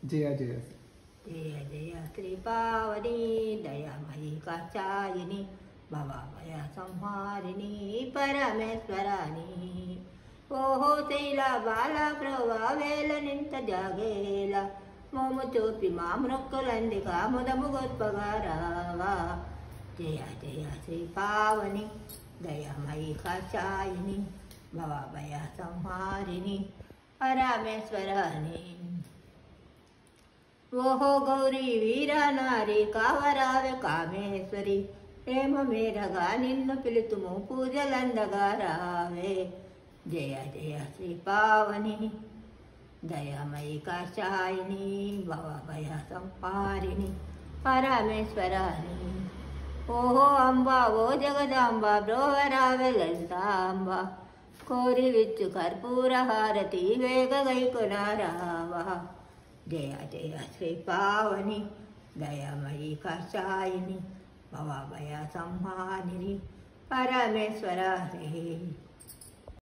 జయ జయ జయ జయ శ్రీ పావని దయామయీ కాచాయిని భవాభయ సంహారిణి పరమేశ్వరాని ఓహో శైల బాల ప్రవావేల నింత జాగేల మోము చూపి మా మృక్కులందిక ముదము గొప్పగా రావా జయ జయ శ్రీ పావని దయామయీ కాచాయిని భవాభయ సంహారిణి పరమేశ్వరాని ఓహో గౌరీ వీరా నారి కావరావే కామేశ్వరి ప్రేమ మేరగా నిన్ను పిలుతుము పూజలందగా రావే జయ జయ శ్రీ పావని దయామయీ కాచాయిని భవభయ సంహారిణి పరమేశ్వరాని ఓహో అంబా ఓ జగదాంబ బ్రోవరావే లలితాంబ కోరి విచ్చు కర్పూర హారతి వేగ గైకొనారావా జయ జయ శ్రీ పావని దయామయీ కాచాయిని భవాభయ సంహారిణి పరమేశ్వరాని